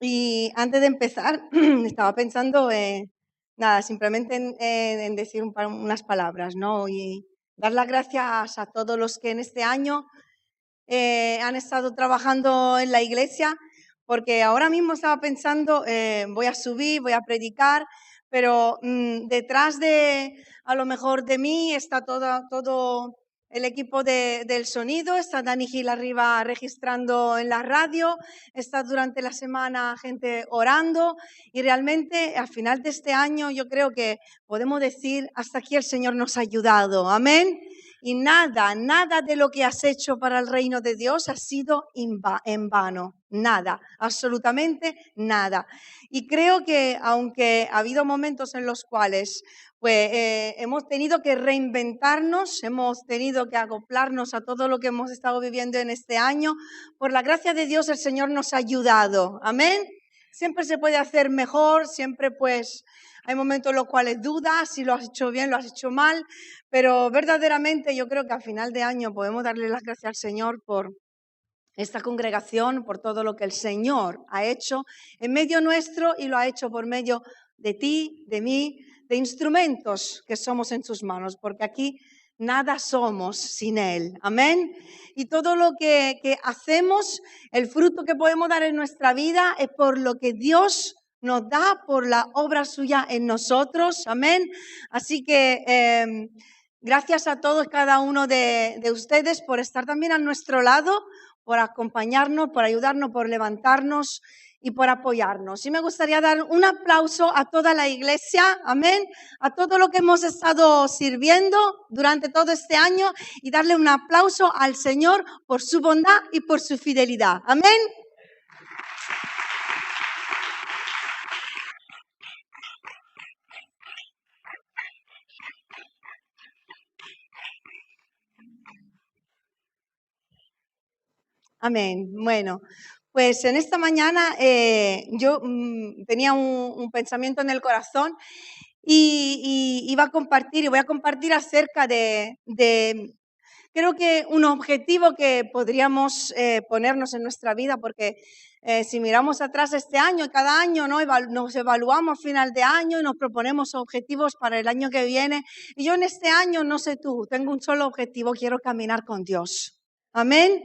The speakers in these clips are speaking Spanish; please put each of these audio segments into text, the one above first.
Y antes de empezar, estaba pensando, nada, simplemente en decir unas palabras, ¿no? Y dar las gracias a todos los que en este año han estado trabajando en la iglesia, porque ahora mismo estaba pensando, voy a subir, voy a predicar, pero detrás de, a lo mejor de mí, está todo el equipo del sonido, está Dani Gil arriba registrando en la radio, está durante la semana gente orando y realmente al final de este año yo creo que podemos decir, hasta aquí el Señor nos ha ayudado, amén. Y nada de lo que has hecho para el reino de Dios ha sido en vano, nada, absolutamente nada. Y creo que aunque ha habido momentos en los cuales pues, hemos tenido que reinventarnos, hemos tenido que acoplarnos a todo lo que hemos estado viviendo en este año, por la gracia de Dios el Señor nos ha ayudado, amén. Siempre se puede hacer mejor, siempre pues hay momentos en los cuales dudas si lo has hecho bien, lo has hecho mal, pero verdaderamente yo creo que a final de año podemos darle las gracias al Señor por esta congregación, por todo lo que el Señor ha hecho en medio nuestro y lo ha hecho por medio de ti, de mí, de instrumentos que somos en sus manos, porque aquí nada somos sin Él. Amén. Y todo lo que hacemos, el fruto que podemos dar en nuestra vida es por lo que Dios nos da, por la obra suya en nosotros. Amén. Así que gracias a todos, cada uno de ustedes por estar también a nuestro lado, por acompañarnos, por ayudarnos, por levantarnos y por apoyarnos. Y me gustaría dar un aplauso a toda la iglesia, amén, a todo lo que hemos estado sirviendo durante todo este año y darle un aplauso al Señor por su bondad y por su fidelidad, amén. Amén. Bueno, pues en esta mañana yo tenía un pensamiento en el corazón y iba a compartir y voy a compartir acerca de creo que un objetivo que podríamos ponernos en nuestra vida, porque si miramos atrás este año, cada año, ¿no? Nos evaluamos a final de año y nos proponemos objetivos para el año que viene. Y yo en este año, no sé tú, tengo un solo objetivo, quiero caminar con Dios. Amén.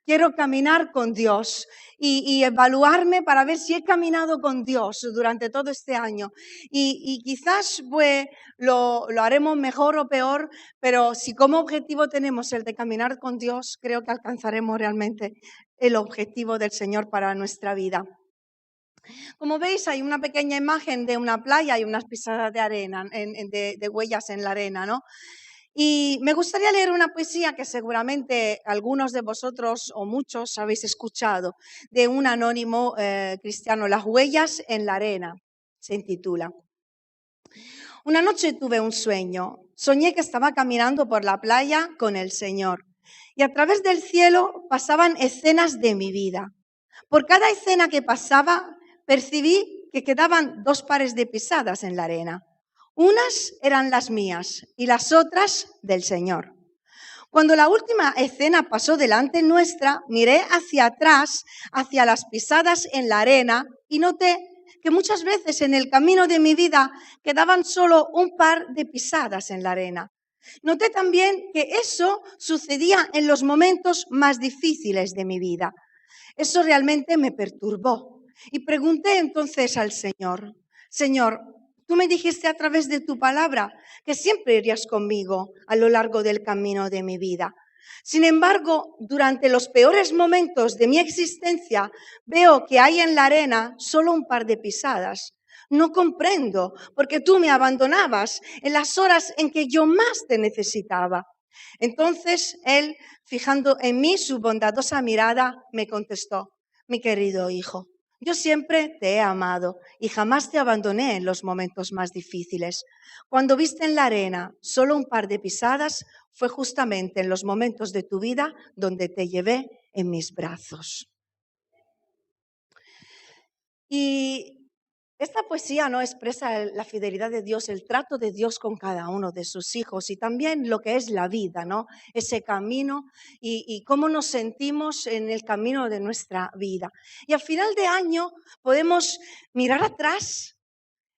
Quiero caminar con Dios y evaluarme para ver si he caminado con Dios durante todo este año. Y quizás pues, lo haremos mejor o peor, pero si como objetivo tenemos el de caminar con Dios, creo que alcanzaremos realmente el objetivo del Señor para nuestra vida. Como veis, hay una pequeña imagen de una playa y unas pisadas de arena, de huellas en la arena, ¿no? Y me gustaría leer una poesía que seguramente algunos de vosotros o muchos habéis escuchado, de un anónimo cristiano, Las huellas en la arena, se intitula. Una noche tuve un sueño. Soñé que estaba caminando por la playa con el Señor y a través del cielo pasaban escenas de mi vida. Por cada escena que pasaba, percibí que quedaban dos pares de pisadas en la arena. Unas eran las mías y las otras del Señor. Cuando la última escena pasó delante nuestra, miré hacia atrás, hacia las pisadas en la arena y noté que muchas veces en el camino de mi vida quedaban solo un par de pisadas en la arena. Noté también que eso sucedía en los momentos más difíciles de mi vida. Eso realmente me perturbó y pregunté entonces al Señor, Señor, tú me dijiste a través de tu palabra que siempre irías conmigo a lo largo del camino de mi vida. Sin embargo, durante los peores momentos de mi existencia, veo que hay en la arena solo un par de pisadas. No comprendo, porque tú me abandonabas en las horas en que yo más te necesitaba. Entonces él, fijando en mí su bondadosa mirada, me contestó, mi querido hijo, yo siempre te he amado y jamás te abandoné en los momentos más difíciles. Cuando viste en la arena solo un par de pisadas, fue justamente en los momentos de tu vida donde te llevé en mis brazos. Y Esta poesía no expresa la fidelidad de Dios, el trato de Dios con cada uno de sus hijos y también lo que es la vida, ¿no? Ese camino y cómo nos sentimos en el camino de nuestra vida. Y al final de año podemos mirar atrás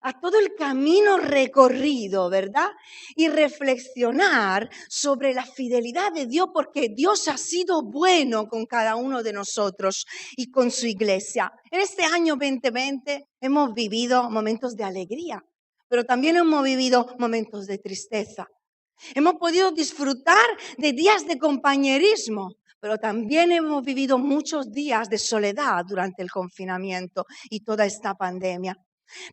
a todo el camino recorrido, ¿verdad? Y reflexionar sobre la fidelidad de Dios, porque Dios ha sido bueno con cada uno de nosotros y con su iglesia. En este año 2020 hemos vivido momentos de alegría, pero también hemos vivido momentos de tristeza. Hemos podido disfrutar de días de compañerismo, pero también hemos vivido muchos días de soledad durante el confinamiento y toda esta pandemia.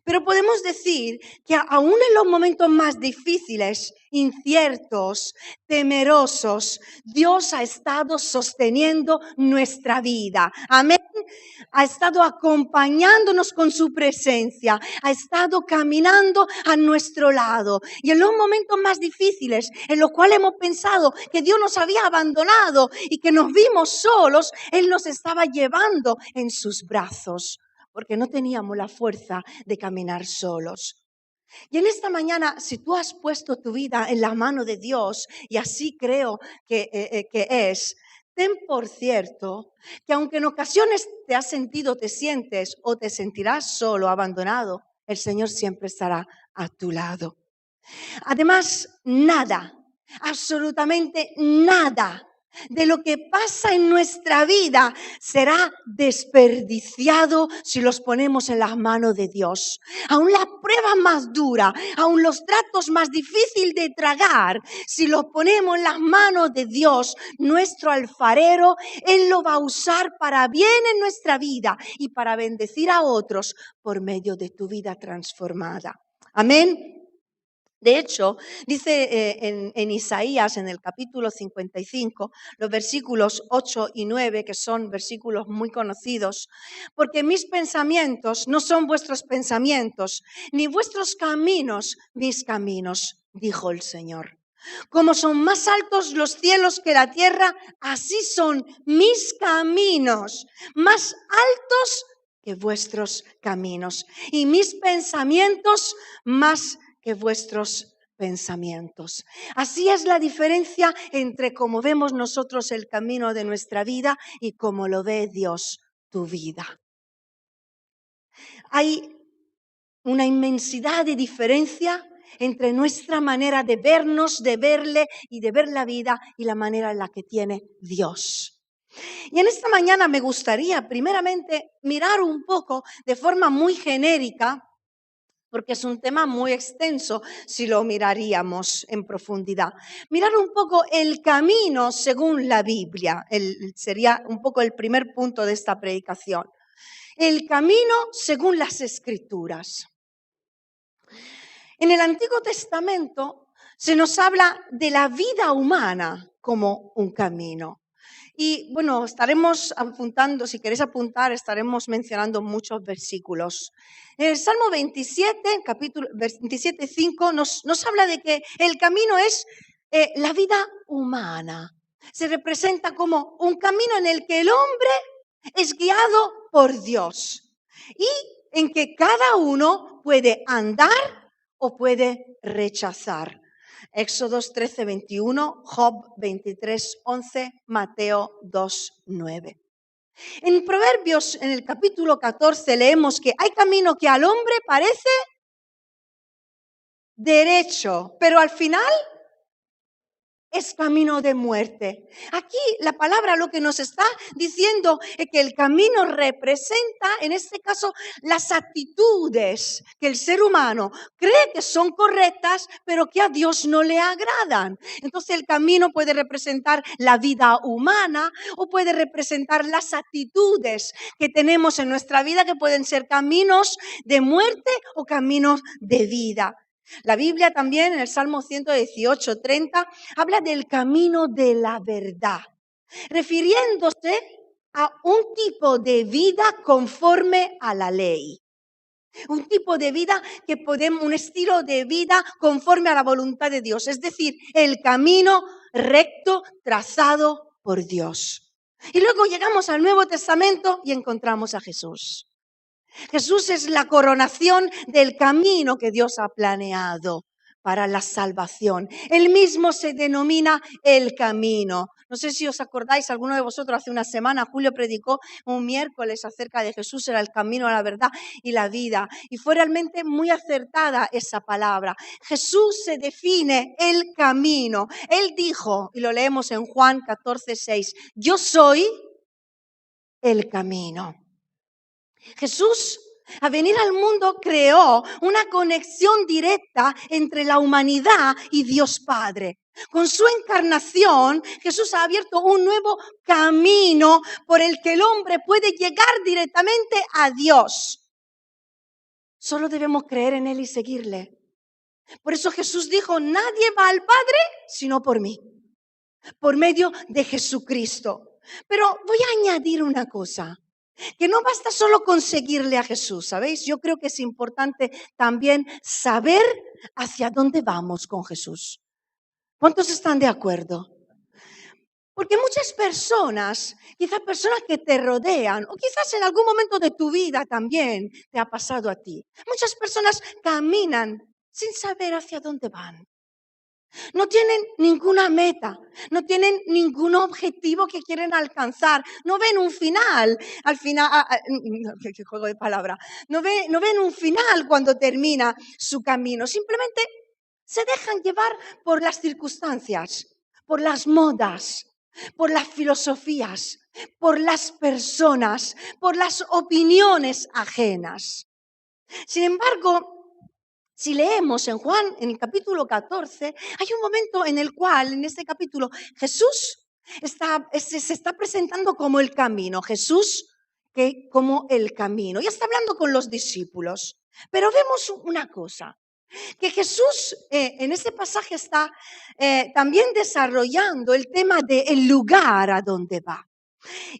Pero podemos decir que aún en los momentos más difíciles, inciertos, temerosos, Dios ha estado sosteniendo nuestra vida. Amén. Ha estado acompañándonos con su presencia, ha estado caminando a nuestro lado. Y en los momentos más difíciles, en los cuales hemos pensado que Dios nos había abandonado y que nos vimos solos, Él nos estaba llevando en sus brazos, porque no teníamos la fuerza de caminar solos. Y en esta mañana, si tú has puesto tu vida en la mano de Dios, y así creo que es, ten por cierto que aunque en ocasiones te has sentido, te sientes o te sentirás solo, abandonado, el Señor siempre estará a tu lado. Además, nada, absolutamente nada de lo que pasa en nuestra vida será desperdiciado si los ponemos en las manos de Dios. Aún la prueba más dura, aún los tratos más difíciles de tragar, si los ponemos en las manos de Dios, nuestro alfarero, Él lo va a usar para bien en nuestra vida y para bendecir a otros por medio de tu vida transformada. Amén. De hecho, dice en Isaías, en el capítulo 55, los versículos 8 y 9, que son versículos muy conocidos, porque mis pensamientos no son vuestros pensamientos, ni vuestros caminos mis caminos, dijo el Señor. Como son más altos los cielos que la tierra, así son mis caminos, más altos que vuestros caminos, y mis pensamientos más que vuestros pensamientos. Así es la diferencia entre cómo vemos nosotros el camino de nuestra vida y cómo lo ve Dios tu vida. Hay una inmensidad de diferencia entre nuestra manera de vernos, de verle y de ver la vida y la manera en la que tiene Dios. Y en esta mañana me gustaría primeramente mirar un poco de forma muy genérica, porque es un tema muy extenso si lo miraríamos en profundidad. Mirar un poco el camino según la Biblia, sería un poco el primer punto de esta predicación. El camino según las Escrituras. En el Antiguo Testamento se nos habla de la vida humana como un camino. Y bueno, estaremos apuntando, si queréis apuntar, estaremos mencionando muchos versículos. En el Salmo 27, capítulo 27, 5, nos habla de que el camino es la vida humana. Se representa como un camino en el que el hombre es guiado por Dios y en que cada uno puede andar o puede rechazar. Éxodos 13, 21, Job 23, 11, Mateo 2, 9. En Proverbios, en el capítulo 14, leemos que hay camino que al hombre parece derecho, pero al final es camino de muerte. Aquí la palabra lo que nos está diciendo es que el camino representa, en este caso, las actitudes que el ser humano cree que son correctas, pero que a Dios no le agradan. Entonces el camino puede representar la vida humana o puede representar las actitudes que tenemos en nuestra vida, que pueden ser caminos de muerte o caminos de vida. La Biblia también en el Salmo 118, 30 habla del camino de la verdad, refiriéndose a un tipo de vida conforme a la ley. Un tipo de vida un estilo de vida conforme a la voluntad de Dios, es decir, el camino recto trazado por Dios. Y luego llegamos al Nuevo Testamento y encontramos a Jesús. Jesús es la coronación del camino que Dios ha planeado para la salvación. Él mismo se denomina el camino. No sé si os acordáis, alguno de vosotros hace una semana, Julio predicó un miércoles acerca de Jesús, era el camino, la verdad y la vida. Y fue realmente muy acertada esa palabra. Jesús se define el camino. Él dijo, y lo leemos en Juan 14:6, yo soy el camino. Jesús, al venir al mundo, creó una conexión directa entre la humanidad y Dios Padre. Con su encarnación, Jesús ha abierto un nuevo camino por el que el hombre puede llegar directamente a Dios. Solo debemos creer en Él y seguirle. Por eso Jesús dijo, nadie va al Padre sino por mí, por medio de Jesucristo. Pero voy a añadir una cosa. Que no basta solo con seguirle a Jesús, ¿sabéis? Yo creo que es importante también saber hacia dónde vamos con Jesús. ¿Cuántos están de acuerdo? Porque muchas personas, quizás personas que te rodean, o quizás en algún momento de tu vida también te ha pasado a ti. Muchas personas caminan sin saber hacia dónde van. No tienen ninguna meta, no tienen ningún objetivo que quieren alcanzar, no ven un final, al final, qué juego de palabras, no ven un final cuando termina su camino, simplemente se dejan llevar por las circunstancias, por las modas, por las filosofías, por las personas, por las opiniones ajenas. Sin embargo, si leemos en Juan, en el capítulo 14, hay un momento en el cual, en este capítulo, Jesús se está presentando como el camino. Jesús como el camino. Y está hablando con los discípulos. Pero vemos una cosa, que Jesús en ese pasaje está también desarrollando el tema del lugar a donde va.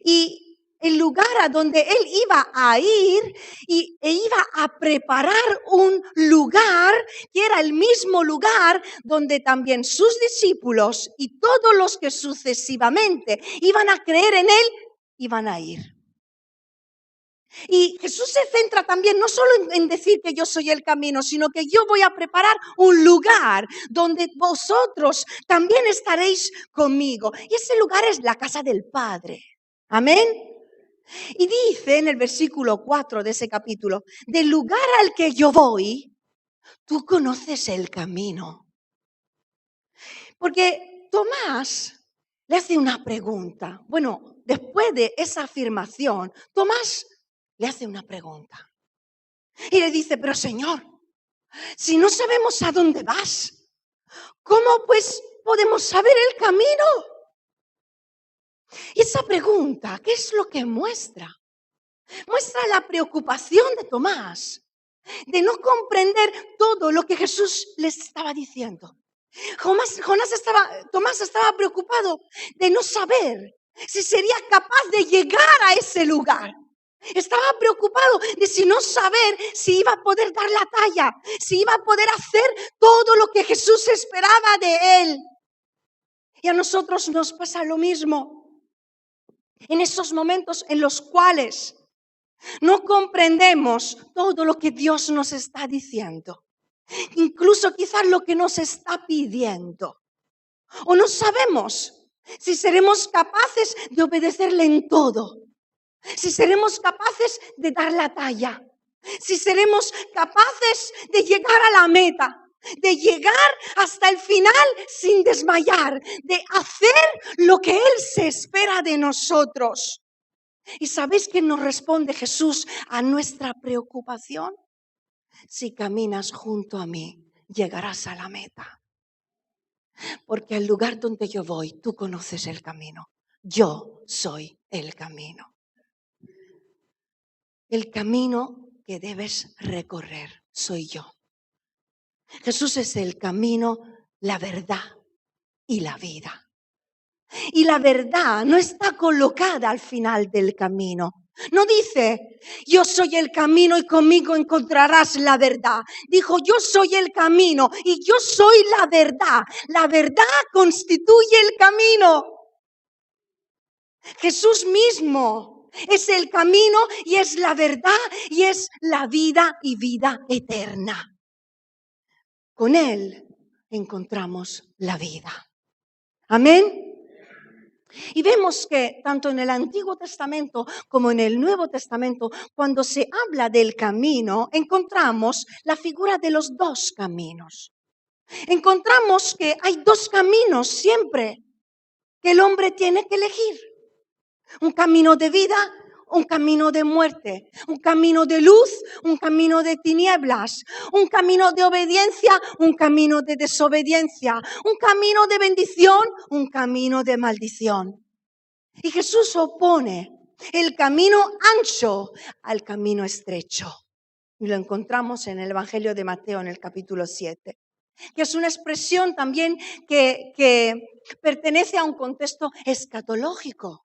Y el lugar a donde él iba a ir e iba a preparar un lugar que era el mismo lugar donde también sus discípulos y todos los que sucesivamente iban a creer en él, iban a ir. Y Jesús se centra también no solo en decir que yo soy el camino, sino que yo voy a preparar un lugar donde vosotros también estaréis conmigo. Y ese lugar es la casa del Padre. Amén. Y dice en el versículo 4 de ese capítulo, del lugar al que yo voy, tú conoces el camino. Porque Tomás le hace una pregunta. Bueno, después de esa afirmación, Tomás le hace una pregunta. Y le dice, pero Señor, si no sabemos a dónde vas, ¿cómo pues podemos saber el camino? Y esa pregunta, ¿qué es lo que muestra? Muestra la preocupación de Tomás, de no comprender todo lo que Jesús les estaba diciendo. Tomás estaba preocupado de no saber si sería capaz de llegar a ese lugar. Estaba preocupado de no saber si iba a poder dar la talla, si iba a poder hacer todo lo que Jesús esperaba de él. Y a nosotros nos pasa lo mismo. En esos momentos en los cuales no comprendemos todo lo que Dios nos está diciendo, incluso quizás lo que nos está pidiendo, o no sabemos si seremos capaces de obedecerle en todo, si seremos capaces de dar la talla, si seremos capaces de llegar a la meta, de llegar hasta el final sin desmayar, de hacer lo que Él se espera de nosotros. ¿Y sabéis qué nos responde Jesús a nuestra preocupación? Si caminas junto a mí, llegarás a la meta. Porque al lugar donde yo voy, tú conoces el camino. Yo soy el camino. El camino que debes recorrer soy yo. Jesús es el camino, la verdad y la vida. Y la verdad no está colocada al final del camino. No dice, yo soy el camino y conmigo encontrarás la verdad. Dijo, yo soy el camino y yo soy la verdad. La verdad constituye el camino. Jesús mismo Es el camino y es la verdad y es la vida y vida eterna. Con Él encontramos la vida. Amén. Y vemos que tanto en el Antiguo Testamento como en el Nuevo Testamento, cuando se habla del camino, encontramos la figura de los dos caminos. Encontramos que hay dos caminos siempre que el hombre tiene que elegir. Un camino de vida, un camino de muerte, un camino de luz, un camino de tinieblas, un camino de obediencia, un camino de desobediencia, un camino de bendición, un camino de maldición. Y Jesús opone el camino ancho al camino estrecho. Y lo encontramos en el Evangelio de Mateo en el capítulo 7, que es una expresión también que pertenece a un contexto escatológico.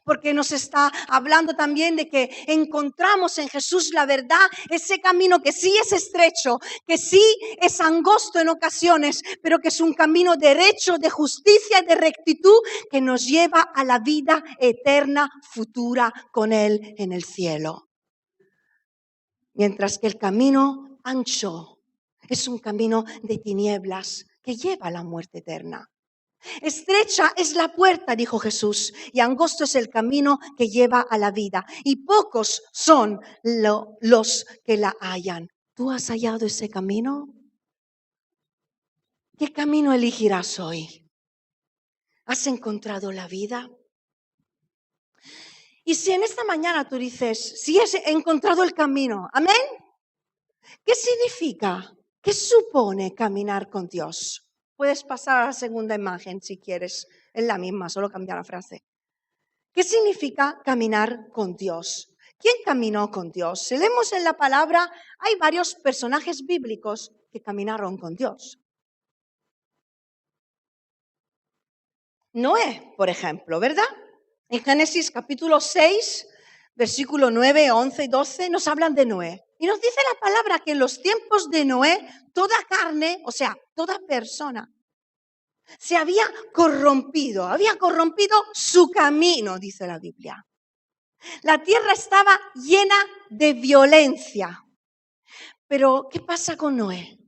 Porque nos está hablando también de que encontramos en Jesús la verdad, ese camino que sí es estrecho, que sí es angosto en ocasiones, pero que es un camino derecho, de justicia y de rectitud que nos lleva a la vida eterna futura con Él en el cielo. Mientras que el camino ancho es un camino de tinieblas que lleva a la muerte eterna. Estrecha es la puerta, dijo Jesús, y angosto es el camino que lleva a la vida, y pocos son los que la hallan. ¿Tú has hallado ese camino? ¿Qué camino elegirás hoy? ¿Has encontrado la vida? Y si en esta mañana tú dices, sí he encontrado el camino, amén, ¿qué significa? ¿Qué supone caminar con Dios? Puedes pasar a la segunda imagen si quieres, es la misma, solo cambia la frase. ¿Qué significa caminar con Dios? ¿Quién caminó con Dios? Si leemos en la palabra, hay varios personajes bíblicos que caminaron con Dios. Noé, por ejemplo, ¿verdad? En Génesis capítulo 6, versículo 9, 11 y 12, nos hablan de Noé. Y nos dice la palabra que en los tiempos de Noé, toda carne, o sea, toda persona, se había corrompido su camino, dice la Biblia. La tierra estaba llena de violencia. Pero, ¿qué pasa con Noé?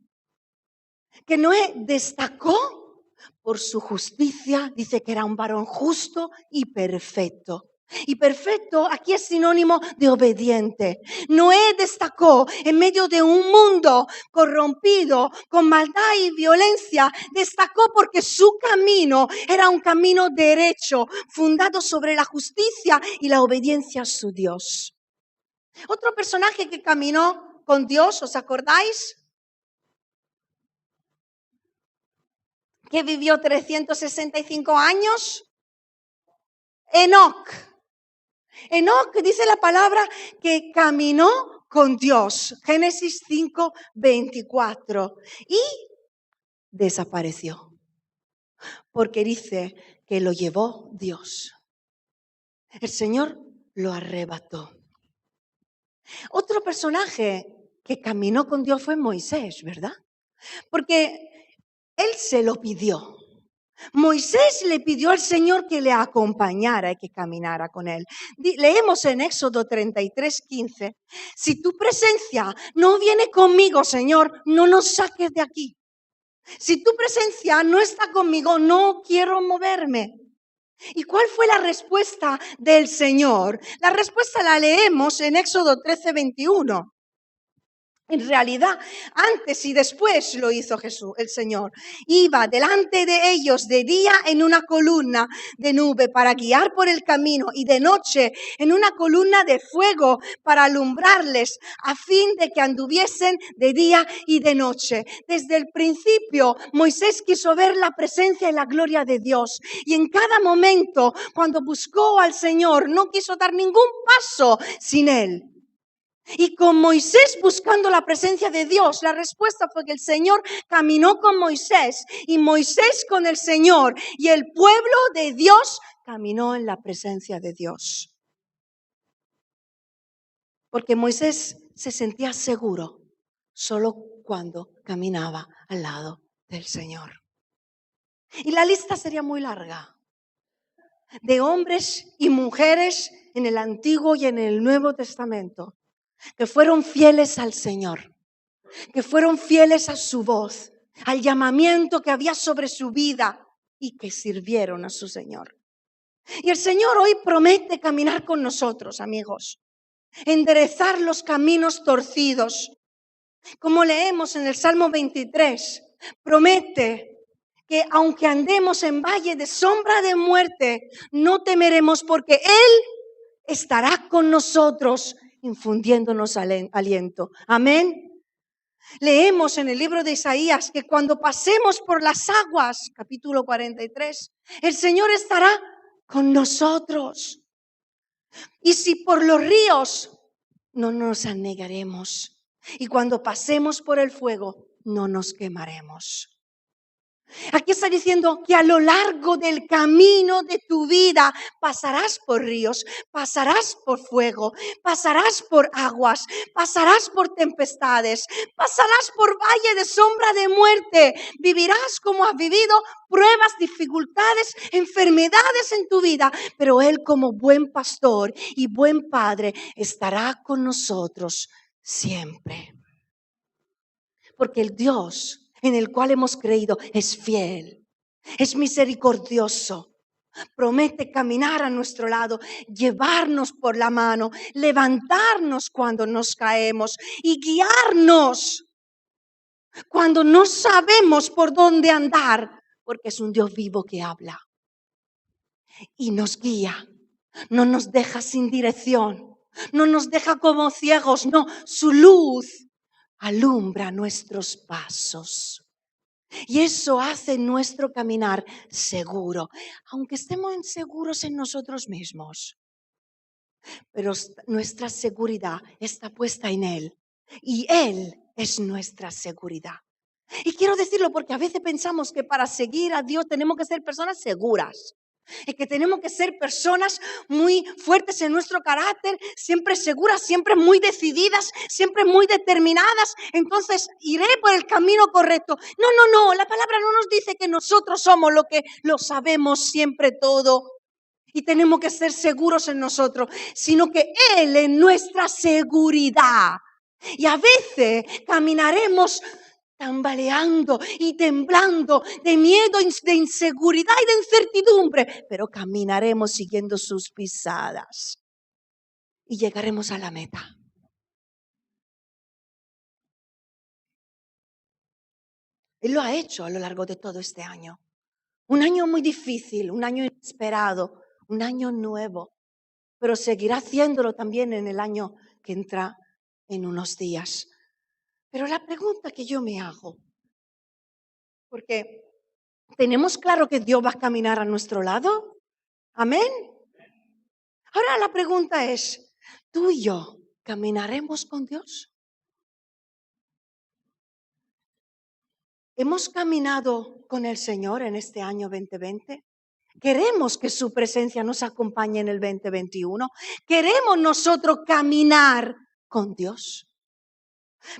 Que Noé destacó por su justicia, dice que era un varón justo y perfecto. Y perfecto aquí es sinónimo de obediente. Noé destacó en medio de un mundo corrompido, con maldad y violencia. Destacó porque su camino era un camino derecho, fundado sobre la justicia y la obediencia a su Dios. Otro personaje que caminó con Dios, ¿os acordáis? Que vivió 365 años. Enoc. Enoc dice la palabra que caminó con Dios. Génesis 5, 24. Y desapareció. Porque dice que lo llevó Dios. El Señor lo arrebató. Otro personaje que caminó con Dios fue Moisés, ¿verdad? Porque él se lo pidió. Moisés le pidió al Señor que le acompañara y que caminara con él. Leemos en Éxodo 33, 15. Si tu presencia no viene conmigo, Señor, no nos saques de aquí. Si tu presencia no está conmigo, no quiero moverme. ¿Y cuál fue la respuesta del Señor? La respuesta la leemos en Éxodo 13, 21. En realidad, antes y después lo hizo Jesús, el Señor. Iba delante de ellos de día en una columna de nube para guiar por el camino y de noche en una columna de fuego para alumbrarles a fin de que anduviesen de día y de noche. Desde el principio, Moisés quiso ver la presencia y la gloria de Dios. Y en cada momento, cuando buscó al Señor, no quiso dar ningún paso sin Él. Y con Moisés buscando la presencia de Dios, la respuesta fue que el Señor caminó con Moisés y Moisés con el Señor y el pueblo de Dios caminó en la presencia de Dios. Porque Moisés se sentía seguro solo cuando caminaba al lado del Señor. Y la lista sería muy larga. de hombres y mujeres en el Antiguo y en el Nuevo Testamento que fueron fieles al Señor, que fueron fieles a su voz, al llamamiento que había sobre su vida y que sirvieron a su Señor. Y el Señor hoy promete caminar con nosotros, amigos, enderezar los caminos torcidos. Como leemos en el Salmo 23, promete que aunque andemos en valle de sombra de muerte, no temeremos porque Él estará con nosotros, infundiéndonos aliento. Amén. Leemos en el libro de Isaías que cuando pasemos por las aguas, capítulo 43, el Señor estará con nosotros. Y si por los ríos, no nos anegaremos. Y cuando pasemos por el fuego, no nos quemaremos. Aquí está diciendo que a lo largo del camino de tu vida pasarás por ríos, pasarás por fuego, pasarás por aguas, pasarás por tempestades, pasarás por valle de sombra de muerte. Vivirás como has vivido pruebas, dificultades, enfermedades en tu vida, pero Él como buen pastor y buen padre estará con nosotros siempre. Porque el Dios en el cual hemos creído es fiel, es misericordioso, promete caminar a nuestro lado, llevarnos por la mano, levantarnos cuando nos caemos y guiarnos cuando no sabemos por dónde andar, porque es un Dios vivo que habla y nos guía, no nos deja sin dirección, no nos deja como ciegos, no, su luz alumbra nuestros pasos. Y eso hace nuestro caminar seguro, aunque estemos inseguros en nosotros mismos. Pero nuestra seguridad está puesta en Él. Y Él es nuestra seguridad. Y quiero decirlo porque a veces pensamos que para seguir a Dios tenemos que ser personas seguras. Es que tenemos que ser personas muy fuertes en nuestro carácter, siempre seguras, siempre muy decididas, siempre muy determinadas. Entonces iré por el camino correcto. No, la palabra no nos dice que nosotros somos lo que lo sabemos siempre todo y tenemos que ser seguros en nosotros, sino que Él es nuestra seguridad. Y a veces caminaremos tambaleando y temblando de miedo, de inseguridad y de incertidumbre, pero caminaremos siguiendo sus pisadas y llegaremos a la meta. Él lo ha hecho a lo largo de todo este año. Un año muy difícil, un año inesperado, un año nuevo, pero seguirá haciéndolo también en el año que entra en unos días. Pero la pregunta que yo me hago, porque ¿tenemos claro que Dios va a caminar a nuestro lado? Amén. Ahora la pregunta es, ¿tú y yo caminaremos con Dios? ¿Hemos caminado con el Señor en este año 2020? ¿Queremos que su presencia nos acompañe en el 2021? ¿Queremos nosotros caminar con Dios?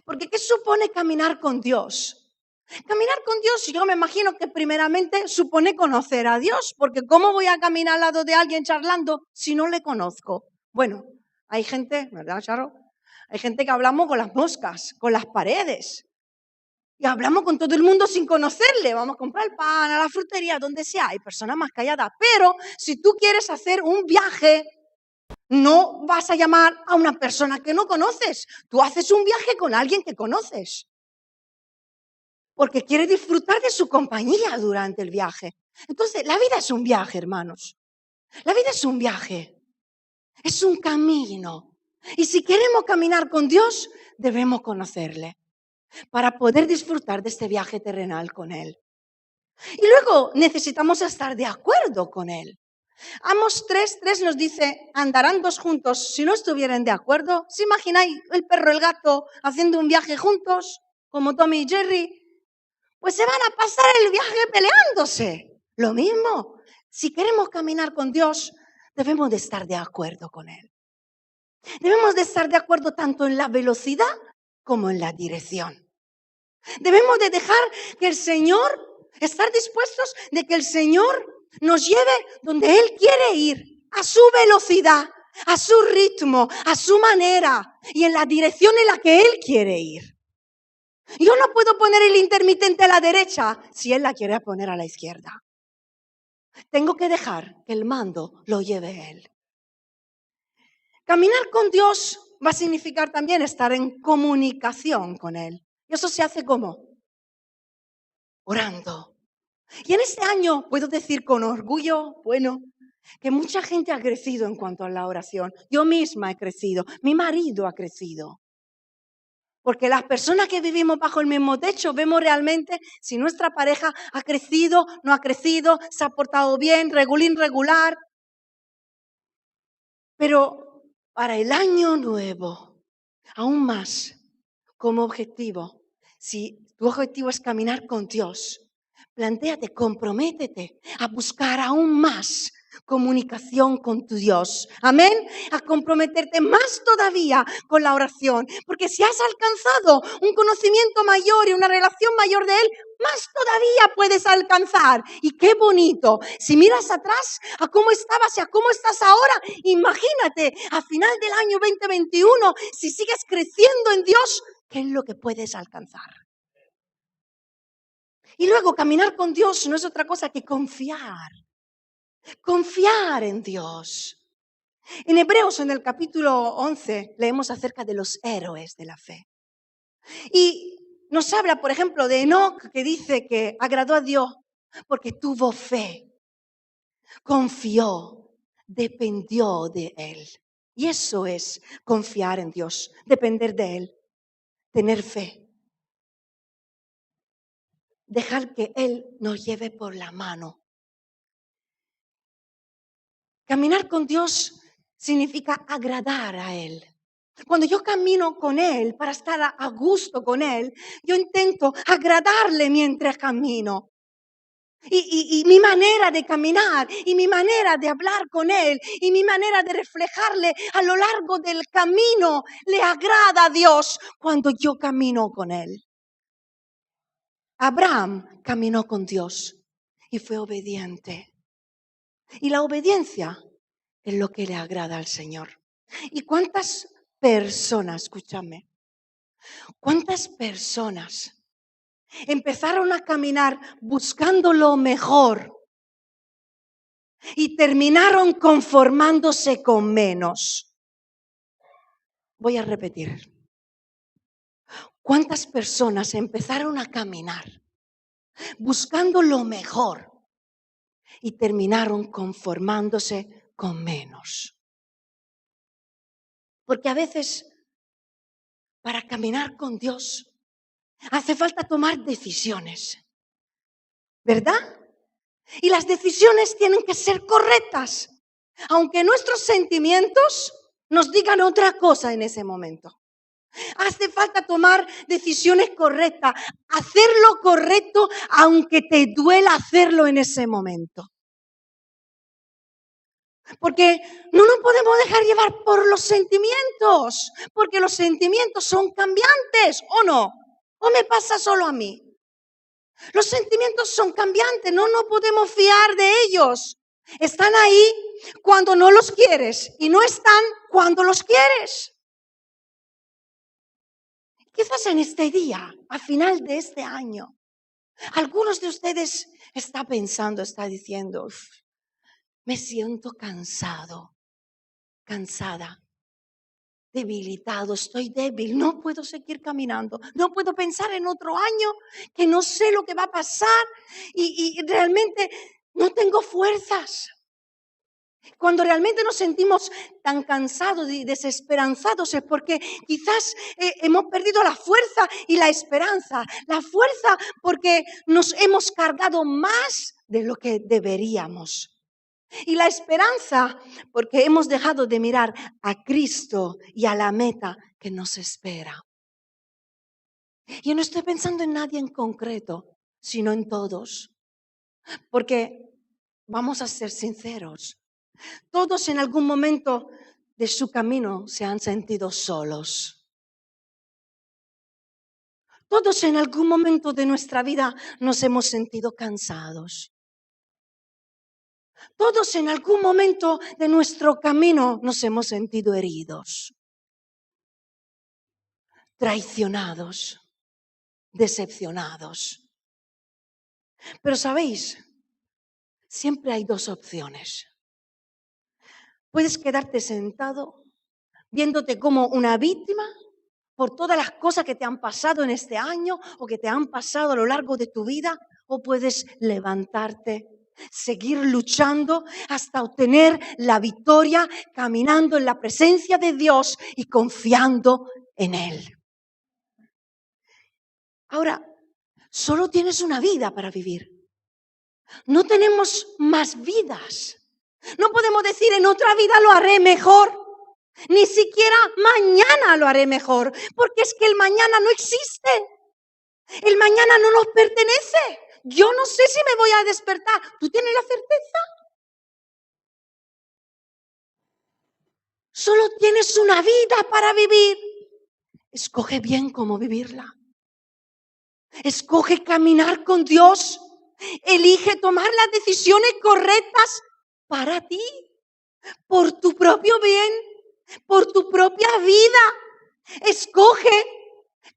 Porque ¿qué supone caminar con Dios? Caminar con Dios, yo me imagino que primeramente supone conocer a Dios, porque ¿cómo voy a caminar al lado de alguien charlando si no le conozco? Bueno, hay gente, ¿verdad, Charo? Hay gente que hablamos con las moscas, con las paredes. Y hablamos con todo el mundo sin conocerle. Vamos a comprar el pan, a la frutería, donde sea. Hay personas más calladas. Pero si tú quieres hacer un viaje, no vas a llamar a una persona que no conoces. Tú haces un viaje con alguien que conoces. Porque quiere disfrutar de su compañía durante el viaje. Entonces, la vida es un viaje, hermanos. La vida es un viaje. Es un camino. Y si queremos caminar con Dios, debemos conocerle para poder disfrutar de este viaje terrenal con Él. Y luego necesitamos estar de acuerdo con Él. Amos 3:3 nos dice, andarán dos juntos si no estuvieran de acuerdo. ¿Se imagináis el perro y el gato haciendo un viaje juntos, como Tommy y Jerry? Pues se van a pasar el viaje peleándose. Lo mismo, si queremos caminar con Dios, debemos de estar de acuerdo con Él. Debemos de estar de acuerdo tanto en la velocidad como en la dirección. Debemos de dejar que el Señor, estar dispuestos de que el Señor nos lleve donde Él quiere ir, a su velocidad, a su ritmo, a su manera y en la dirección en la que Él quiere ir. Yo no puedo poner el intermitente a la derecha si Él la quiere poner a la izquierda. Tengo que dejar que el mando lo lleve Él. Caminar con Dios va a significar también estar en comunicación con Él. Y eso se hace ¿cómo? Orando. Y en este año puedo decir con orgullo, bueno, que mucha gente ha crecido en cuanto a la oración. Yo misma he crecido, mi marido ha crecido. Porque las personas que vivimos bajo el mismo techo vemos realmente si nuestra pareja ha crecido, no ha crecido, se ha portado bien, regular. Pero para el año nuevo, aún más, como objetivo, si tu objetivo es caminar con Dios, plantéate, comprométete a buscar aún más comunicación con tu Dios. Amén. A comprometerte más todavía con la oración. Porque si has alcanzado un conocimiento mayor y una relación mayor de Él, más todavía puedes alcanzar. Y qué bonito. Si miras atrás a cómo estabas y a cómo estás ahora, imagínate a final del año 2021, si sigues creciendo en Dios, ¿qué es lo que puedes alcanzar? Y luego caminar con Dios no es otra cosa que confiar. Confiar en Dios. En Hebreos, en el capítulo 11, leemos acerca de los héroes de la fe. Y nos habla, por ejemplo, de Enoc, que dice que agradó a Dios porque tuvo fe, confió, dependió de Él. Y eso es confiar en Dios, depender de Él, tener fe. Dejar que Él nos lleve por la mano. Caminar con Dios significa agradar a Él. Cuando yo camino con Él, para estar a gusto con Él, yo intento agradarle mientras camino. Y mi manera de caminar, y mi manera de hablar con Él, y mi manera de reflejarle a lo largo del camino, le agrada a Dios cuando yo camino con Él. Abraham caminó con Dios y fue obediente. Y la obediencia es lo que le agrada al Señor. ¿Y cuántas personas, escúchame, cuántas personas empezaron a caminar buscando lo mejor y terminaron conformándose con menos? Voy a repetir. ¿Cuántas personas empezaron a caminar buscando lo mejor y terminaron conformándose con menos? Porque a veces, para caminar con Dios, hace falta tomar decisiones, ¿verdad? Y las decisiones tienen que ser correctas, aunque nuestros sentimientos nos digan otra cosa en ese momento. Hace falta tomar decisiones correctas, hacer lo correcto, aunque te duela hacerlo en ese momento. Porque no nos podemos dejar llevar por los sentimientos, porque los sentimientos son cambiantes, ¿o no? ¿O me pasa solo a mí? Los sentimientos son cambiantes, no nos podemos fiar de ellos. Están ahí cuando no los quieres y no están cuando los quieres. Quizás en este día, a final de este año, algunos de ustedes está pensando, está diciendo, me siento cansado, cansada, debilitado, estoy débil, no puedo seguir caminando, no puedo pensar en otro año, que no sé lo que va a pasar y realmente no tengo fuerzas. Cuando realmente nos sentimos tan cansados y desesperanzados es porque quizás hemos perdido la fuerza y la esperanza. La fuerza porque nos hemos cargado más de lo que deberíamos. Y la esperanza porque hemos dejado de mirar a Cristo y a la meta que nos espera. Yo no estoy pensando en nadie en concreto, sino en todos. Porque vamos a ser sinceros. Todos en algún momento de su camino se han sentido solos. Todos en algún momento de nuestra vida nos hemos sentido cansados. Todos en algún momento de nuestro camino nos hemos sentido heridos, traicionados, decepcionados. Pero ¿sabéis? Siempre hay dos opciones. Puedes quedarte sentado viéndote como una víctima por todas las cosas que te han pasado en este año o que te han pasado a lo largo de tu vida, o puedes levantarte, seguir luchando hasta obtener la victoria, caminando en la presencia de Dios y confiando en Él. Ahora, solo tienes una vida para vivir. No tenemos más vidas. No podemos decir en otra vida lo haré mejor. Ni siquiera mañana lo haré mejor, porque es que el mañana no existe. El mañana no nos pertenece. Yo no sé si me voy a despertar. ¿Tú tienes la certeza? Solo tienes una vida para vivir. Escoge bien cómo vivirla. Escoge caminar con Dios. Elige tomar las decisiones correctas para ti, por tu propio bien, por tu propia vida. Escoge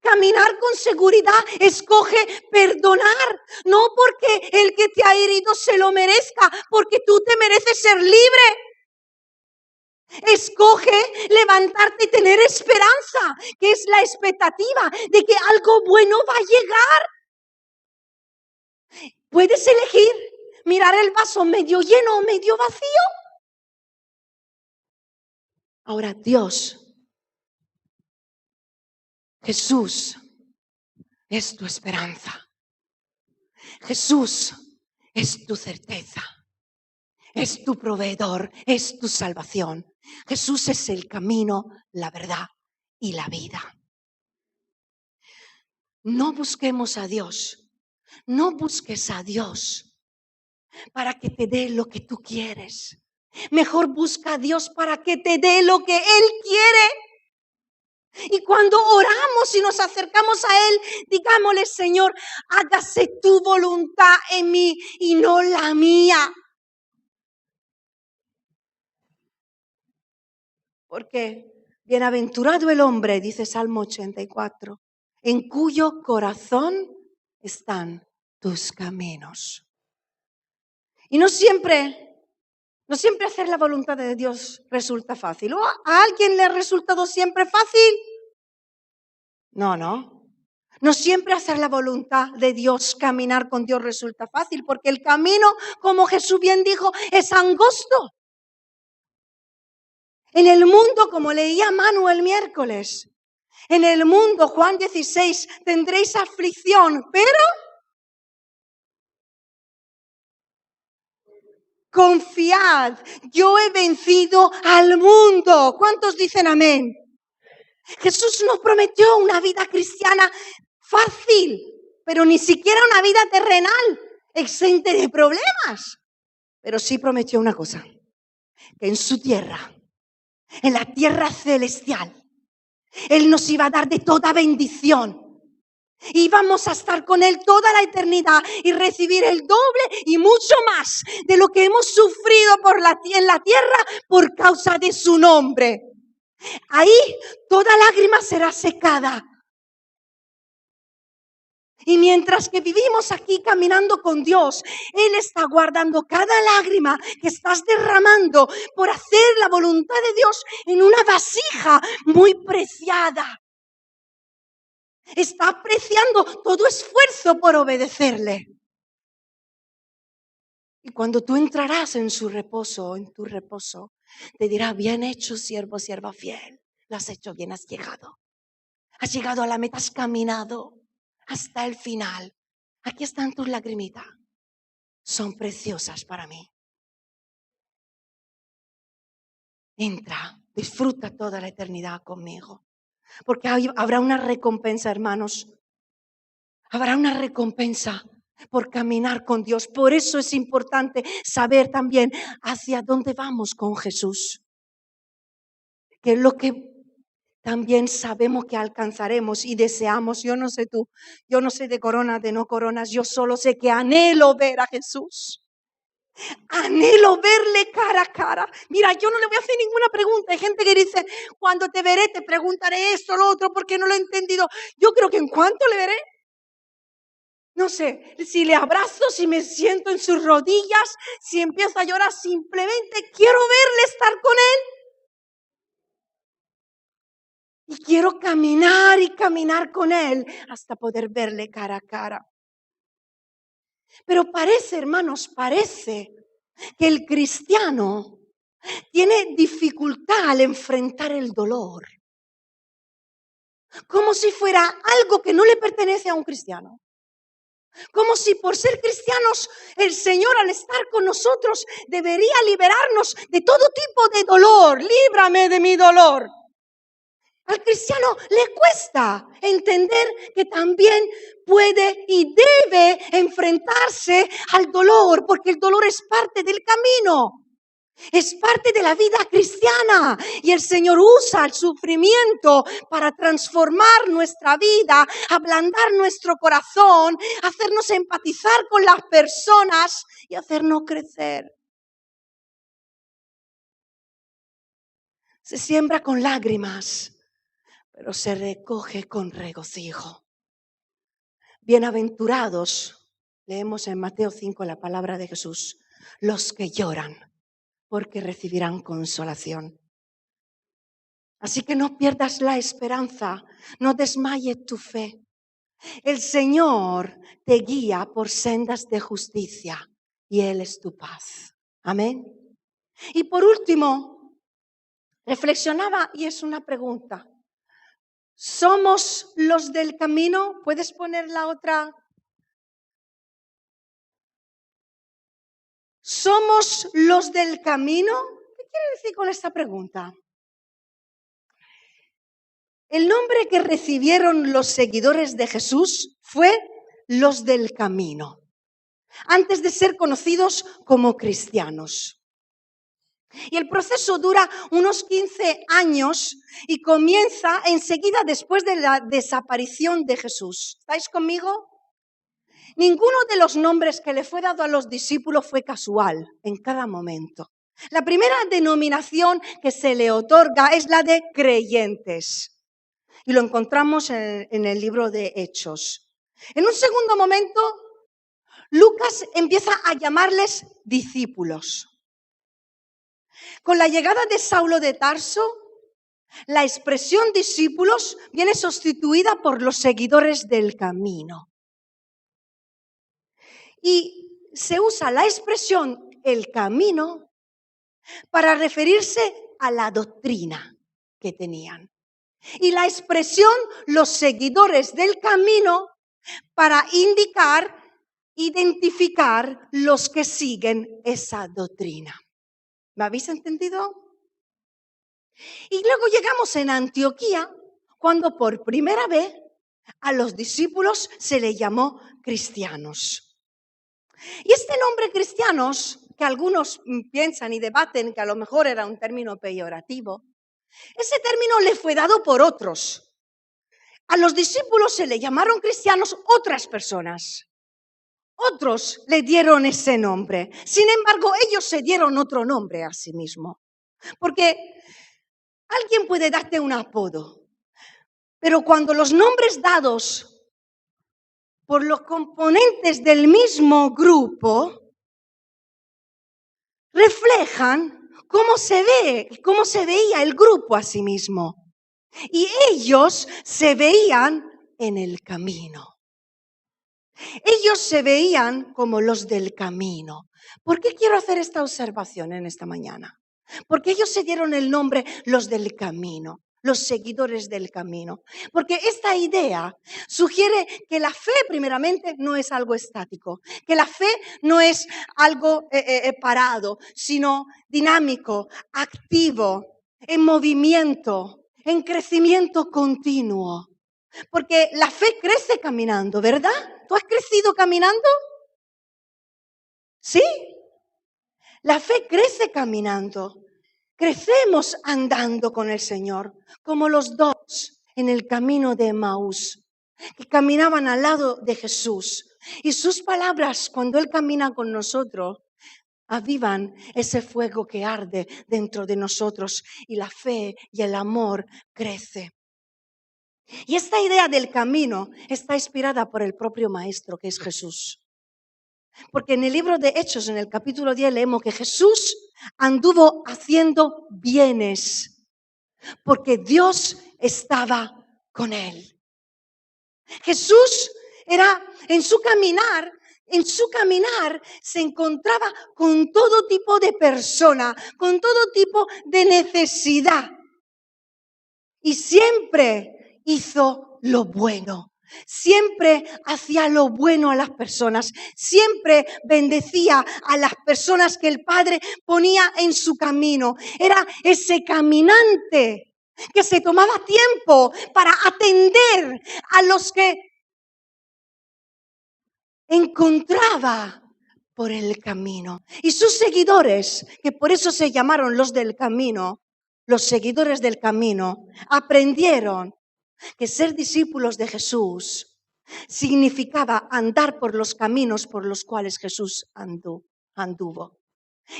caminar con seguridad, escoge perdonar, no porque el que te ha herido se lo merezca, porque tú te mereces ser libre. Escoge levantarte y tener esperanza, que es la expectativa de que algo bueno va a llegar. Puedes elegir mirar el vaso medio lleno o medio vacío. Ahora Dios, Jesús, es tu esperanza. Jesús es tu certeza. Es tu proveedor, es tu salvación. Jesús es el camino, la verdad y la vida. No busquemos a Dios. No busques a Dios para que te dé lo que tú quieres. Mejor busca a Dios para que te dé lo que Él quiere. Y cuando oramos y nos acercamos a Él, digámosle: Señor, hágase tu voluntad en mí y no la mía. Porque bienaventurado el hombre, dice Salmo 84, en cuyo corazón están tus caminos. Y no siempre hacer la voluntad de Dios resulta fácil. ¿O a alguien le ha resultado siempre fácil? No. No siempre hacer la voluntad de Dios, caminar con Dios resulta fácil, porque el camino, como Jesús bien dijo, es angosto. En el mundo, como leía Manu el miércoles, en el mundo, Juan 16, tendréis aflicción, pero confiad, yo he vencido al mundo. ¿Cuántos dicen amén? Jesús nos prometió una vida cristiana fácil, pero ni siquiera una vida terrenal, exenta de problemas. Pero sí prometió una cosa, que en su tierra, en la tierra celestial, Él nos iba a dar de toda bendición. Íbamos a estar con Él toda la eternidad y recibir el doble y mucho más de lo que hemos sufrido en la tierra por causa de su nombre. Ahí toda lágrima será secada. Y mientras que vivimos aquí caminando con Dios, Él está guardando cada lágrima que estás derramando por hacer la voluntad de Dios en una vasija muy preciada. Está apreciando todo esfuerzo por obedecerle. Y cuando tú entrarás en su reposo, en tu reposo, te dirá: bien hecho, siervo, sierva fiel. Lo has hecho bien, has llegado. Has llegado a la meta, has caminado hasta el final. Aquí están tus lagrimitas. Son preciosas para mí. Entra, disfruta toda la eternidad conmigo. Porque habrá una recompensa, hermanos. Habrá una recompensa por caminar con Dios. Por eso es importante saber también hacia dónde vamos con Jesús. Que es lo que también sabemos que alcanzaremos y deseamos. Yo no sé tú, yo no sé de coronas, de no coronas, yo solo sé que anhelo ver a Jesús. Anhelo verle cara a cara. Mira, yo no le voy a hacer ninguna pregunta. Hay gente que dice, cuando te veré te preguntaré esto, lo otro, porque no lo he entendido. Yo creo que en cuanto le veré, no sé, si le abrazo, si me siento en sus rodillas, si empiezo a llorar, simplemente quiero verle, estar con él. Y quiero caminar y caminar con él hasta poder verle cara a cara. Pero parece, hermanos, parece que el cristiano tiene dificultad al enfrentar el dolor, como si fuera algo que no le pertenece a un cristiano. Como si por ser cristianos el Señor al estar con nosotros debería liberarnos de todo tipo de dolor. Líbrame de mi dolor. Al cristiano le cuesta entender que también puede y debe enfrentarse al dolor, porque el dolor es parte del camino. Es parte de la vida cristiana y el Señor usa el sufrimiento para transformar nuestra vida, ablandar nuestro corazón, hacernos empatizar con las personas y hacernos crecer. Se siembra con lágrimas, pero se recoge con regocijo. Bienaventurados, leemos en Mateo 5 la palabra de Jesús, los que lloran, porque recibirán consolación. Así que no pierdas la esperanza, no desmayes tu fe. El Señor te guía por sendas de justicia y Él es tu paz. Amén. Y por último, reflexionaba y es una pregunta. ¿Somos los del camino? ¿Puedes poner la otra? ¿Somos los del camino? ¿Qué quiere decir con esta pregunta? El nombre que recibieron los seguidores de Jesús fue los del camino, antes de ser conocidos como cristianos. Y el proceso dura unos 15 años y comienza enseguida después de la desaparición de Jesús. ¿Estáis conmigo? Ninguno de los nombres que le fue dado a los discípulos fue casual en cada momento. La primera denominación que se le otorga es la de creyentes. Y lo encontramos en el libro de Hechos. En un segundo momento, Lucas empieza a llamarles discípulos. Con la llegada de Saulo de Tarso, la expresión discípulos viene sustituida por los seguidores del camino. Y se usa la expresión el camino para referirse a la doctrina que tenían. Y la expresión los seguidores del camino para identificar los que siguen esa doctrina. ¿Me habéis entendido? Y luego llegamos en Antioquía, cuando por primera vez a los discípulos se les llamó cristianos. Y este nombre cristianos, que algunos piensan y debaten que a lo mejor era un término peyorativo, ese término le fue dado por otros. A los discípulos se le llamaron cristianos otras personas. Otros le dieron ese nombre. Sin embargo, ellos se dieron otro nombre a sí mismos. Porque alguien puede darte un apodo, pero cuando los nombres dados por los componentes del mismo grupo reflejan cómo se veía el grupo a sí mismo. Y ellos se veían en el camino. Ellos se veían como los del camino. ¿Por qué quiero hacer esta observación en esta mañana? Porque ellos se dieron el nombre los del camino, los seguidores del camino. Porque esta idea sugiere que la fe primeramente no es algo estático, que la fe no es algo parado, sino dinámico, activo, en movimiento, en crecimiento continuo. Porque la fe crece caminando, ¿verdad? ¿Tú has crecido caminando? ¿Sí? La fe crece caminando. Crecemos andando con el Señor, como los dos en el camino de Emaús, que caminaban al lado de Jesús. Y sus palabras, cuando Él camina con nosotros, avivan ese fuego que arde dentro de nosotros y la fe y el amor crece. Y esta idea del camino está inspirada por el propio Maestro, que es Jesús. Porque en el libro de Hechos, en el capítulo 10, leemos que Jesús anduvo haciendo bienes, porque Dios estaba con él. Jesús era en su caminar se encontraba con todo tipo de persona, con todo tipo de necesidad. Y siempre hizo lo bueno. Siempre hacía lo bueno a las personas. Siempre bendecía a las personas que el Padre ponía en su camino. Era ese caminante que se tomaba tiempo para atender a los que encontraba por el camino. Y sus seguidores, que por eso se llamaron los del camino, los seguidores del camino, aprendieron que ser discípulos de Jesús significaba andar por los caminos por los cuales Jesús anduvo.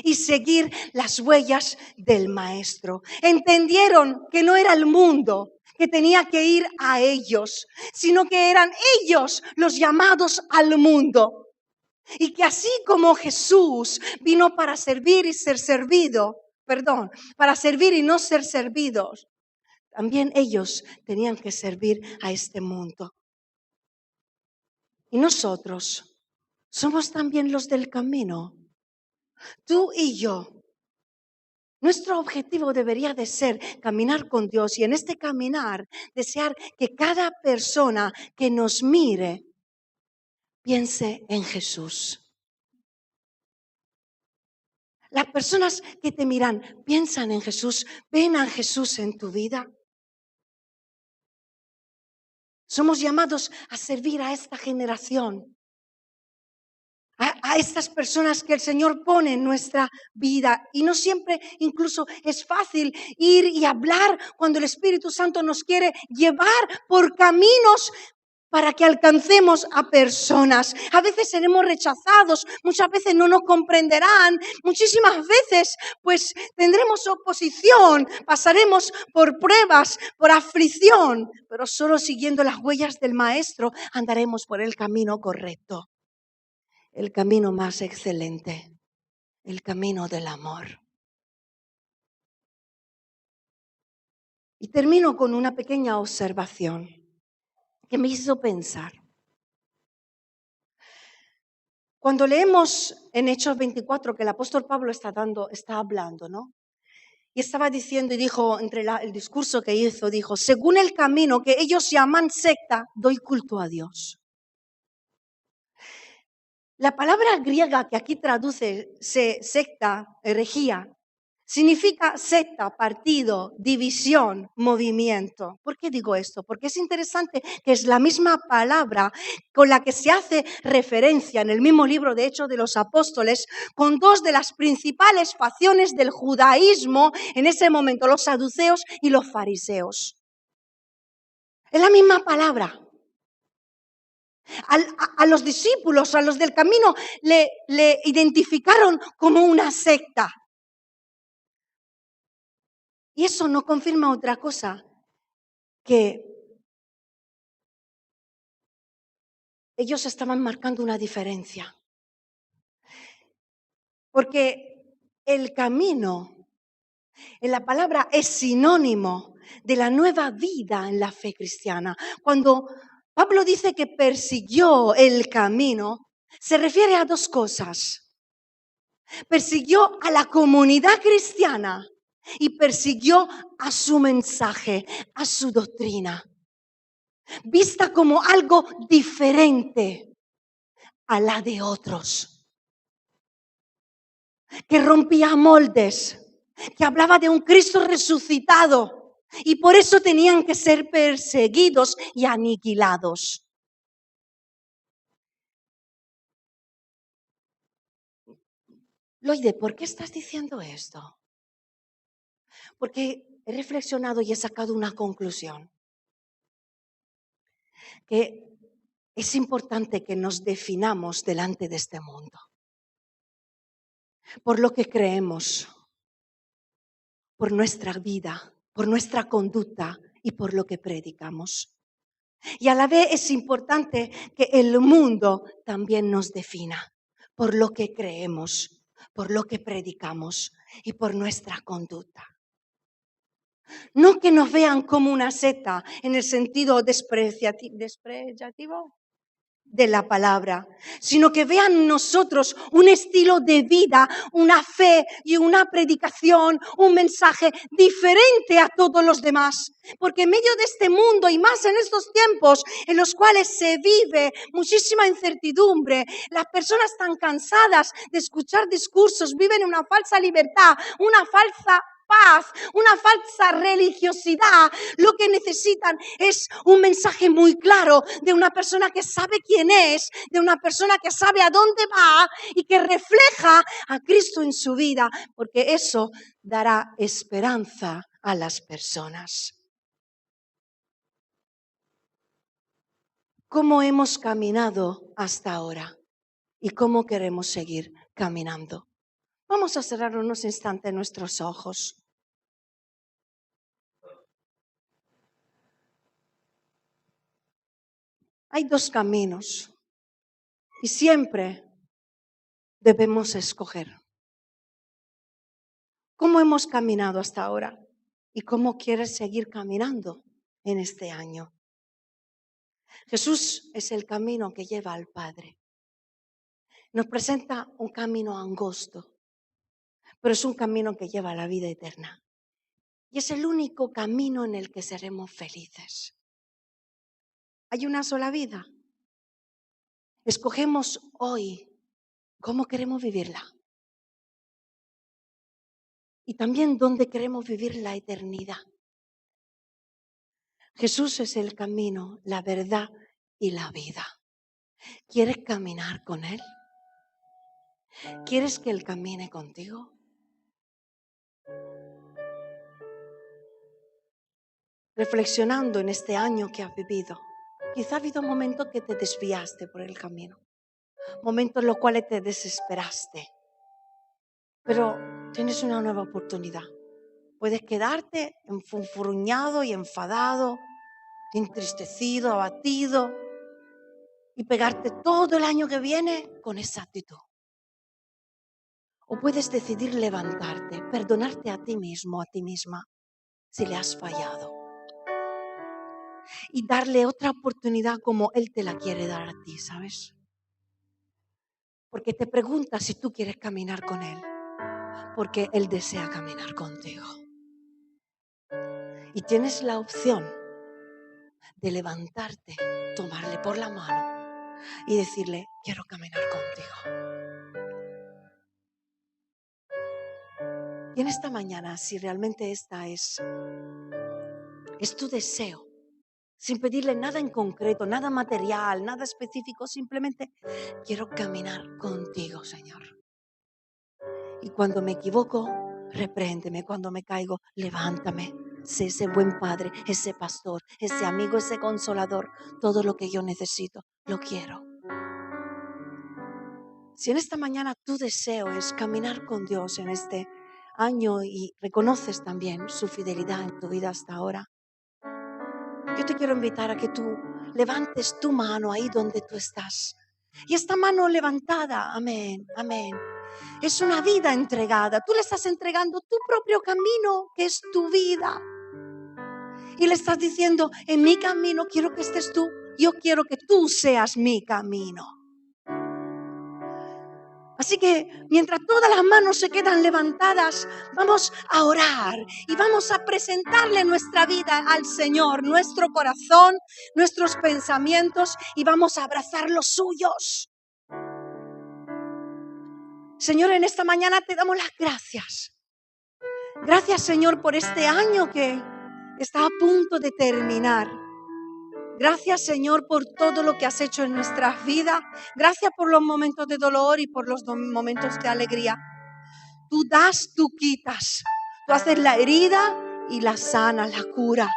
Y seguir las huellas del Maestro. Entendieron que no era el mundo que tenía que ir a ellos, sino que eran ellos los llamados al mundo. Y que así como Jesús vino para servir y ser servido, para servir y no ser servidos, también ellos tenían que servir a este mundo. Y nosotros somos también los del camino. Tú y yo. Nuestro objetivo debería de ser caminar con Dios y en este caminar desear que cada persona que nos mire piense en Jesús. Las personas que te miran piensan en Jesús, ven a Jesús en tu vida. Somos llamados a servir a esta generación. A estas personas que el Señor pone en nuestra vida. Y no siempre incluso es fácil ir y hablar cuando el Espíritu Santo nos quiere llevar por caminos para que alcancemos a personas. A veces seremos rechazados, muchas veces no nos comprenderán, muchísimas veces pues tendremos oposición, pasaremos por pruebas, por aflicción, pero solo siguiendo las huellas del Maestro andaremos por el camino correcto. El camino más excelente, el camino del amor. Y termino con una pequeña observación que me hizo pensar. Cuando leemos en Hechos 24 que el apóstol Pablo está hablando, ¿no? Y estaba diciendo y dijo, el discurso que hizo, dijo, según el camino que ellos llaman secta, doy culto a Dios. La palabra griega que aquí traduce secta, herejía, significa secta, partido, división, movimiento. ¿Por qué digo esto? Porque es interesante que es la misma palabra con la que se hace referencia en el mismo libro de Hechos de los Apóstoles con dos de las principales facciones del judaísmo en ese momento, los saduceos y los fariseos. Es la misma palabra. A los discípulos, a los del camino, le identificaron como una secta. Y eso no confirma otra cosa, que ellos estaban marcando una diferencia. Porque el camino, en la palabra, es sinónimo de la nueva vida en la fe cristiana. Cuando Pablo dice que persiguió el camino, se refiere a dos cosas. Persiguió a la comunidad cristiana y persiguió a su mensaje, a su doctrina, vista como algo diferente a la de otros, que rompía moldes, que hablaba de un Cristo resucitado y por eso tenían que ser perseguidos y aniquilados. Loide, ¿por qué estás diciendo esto? Porque he reflexionado y he sacado una conclusión. Que es importante que nos definamos delante de este mundo. por lo que creemos, por nuestra vida, por nuestra conducta y por lo que predicamos. Y a la vez es importante que el mundo también nos defina por lo que creemos, por lo que predicamos y por nuestra conducta. No que nos vean como una secta en el sentido despreciativo de la palabra, sino que vean en nosotros un estilo de vida, una fe y una predicación, un mensaje diferente a todos los demás. Porque en medio de este mundo y más en estos tiempos en los cuales se vive muchísima incertidumbre, las personas están cansadas de escuchar discursos, viven en una falsa libertad, una falsa paz, una falsa religiosidad. Lo que necesitan es un mensaje muy claro de una persona que sabe quién es, de una persona que sabe a dónde va y que refleja a Cristo en su vida, porque eso dará esperanza a las personas. ¿Cómo hemos caminado hasta ahora y cómo queremos seguir caminando? Vamos a cerrar unos instantes nuestros ojos. Hay dos caminos y siempre debemos escoger. ¿Cómo hemos caminado hasta ahora y cómo quieres seguir caminando en este año? Jesús es el camino que lleva al Padre. Nos presenta un camino angosto, pero es un camino que lleva a la vida eterna. Y es el único camino en el que seremos felices. Hay una sola vida. Escogemos hoy cómo queremos vivirla. Y también dónde queremos vivir la eternidad. Jesús es el camino, la verdad y la vida. ¿Quieres caminar con Él? ¿Quieres que Él camine contigo? Reflexionando en este año que has vivido, quizá ha habido momentos que te desviaste por el camino, momentos en los cuales te desesperaste, pero tienes una nueva oportunidad. Puedes quedarte enfurruñado y enfadado, entristecido, abatido y pegarte todo el año que viene con esa actitud. O puedes decidir levantarte, perdonarte a ti mismo, a ti misma, si le has fallado. Y darle otra oportunidad como Él te la quiere dar a ti, ¿sabes? Porque te pregunta si tú quieres caminar con Él, porque Él desea caminar contigo. Y tienes la opción de levantarte, tomarle por la mano y decirle, quiero caminar contigo. Y en esta mañana, si realmente esta es tu deseo, sin pedirle nada en concreto, nada material, nada específico, simplemente quiero caminar contigo, Señor. Y cuando me equivoco, repréndeme. Cuando me caigo, levántame. Sé ese buen padre, ese pastor, ese amigo, ese consolador. Todo lo que yo necesito, lo quiero. Si en esta mañana tu deseo es caminar con Dios en este año y reconoces también su fidelidad en tu vida hasta ahora, yo te quiero invitar a que tú levantes tu mano ahí donde tú estás. Y esta mano levantada, amén, amén, es una vida entregada. Tú le estás entregando tu propio camino, que es tu vida. Y le estás diciendo, en mi camino quiero que estés tú. Yo quiero que tú seas mi camino. Así que mientras todas las manos se quedan levantadas, vamos a orar y vamos a presentarle nuestra vida al Señor, nuestro corazón, nuestros pensamientos, y vamos a abrazar los suyos. Señor, en esta mañana te damos las gracias. Gracias, Señor, por este año que está a punto de terminar. Gracias, Señor, por todo lo que has hecho en nuestras vidas. Gracias por los momentos de dolor y por los momentos de alegría. Tú das, tú quitas. Tú haces la herida y la sanas, la cura.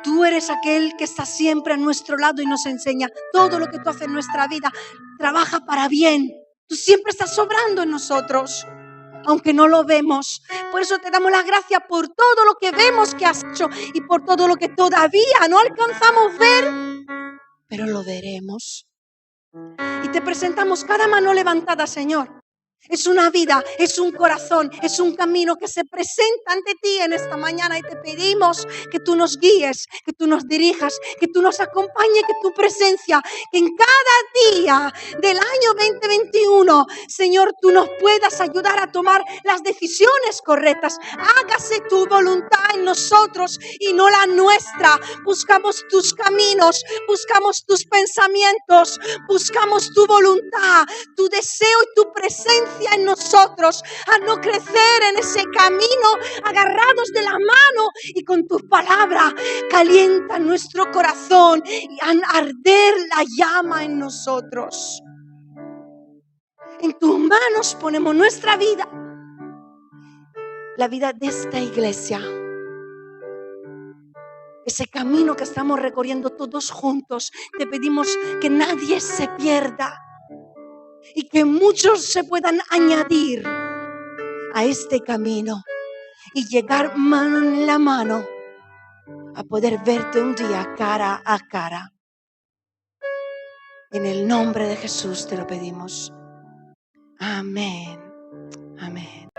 Tú eres aquel que está siempre a nuestro lado y nos enseña todo lo que tú haces en nuestra vida. Trabaja para bien. Tú siempre estás obrando en nosotros, aunque no lo vemos. Por eso te damos las gracias por todo lo que vemos que has hecho y por todo lo que todavía no alcanzamos a ver, pero lo veremos. Y te presentamos cada mano levantada, Señor. Es una vida, es un corazón, es un camino que se presenta ante ti en esta mañana y te pedimos que tú nos guíes, que tú nos dirijas, que tú nos acompañes, que tu presencia, que en cada día del año 2021, Señor, tú nos puedas ayudar a tomar las decisiones correctas. Hágase tu voluntad en nosotros y no la nuestra. Buscamos tus caminos, buscamos tus pensamientos, buscamos tu voluntad, tu deseo y tu presencia en nosotros, a no crecer en ese camino agarrados de la mano, y con tu palabra calienta nuestro corazón y arder la llama en nosotros. En tus manos ponemos nuestra vida, la vida de esta iglesia, ese camino que estamos recorriendo todos juntos. Te pedimos que nadie se pierda y que muchos se puedan añadir a este camino y llegar mano en la mano a poder verte un día cara a cara. En el nombre de Jesús te lo pedimos. Amén. Amén.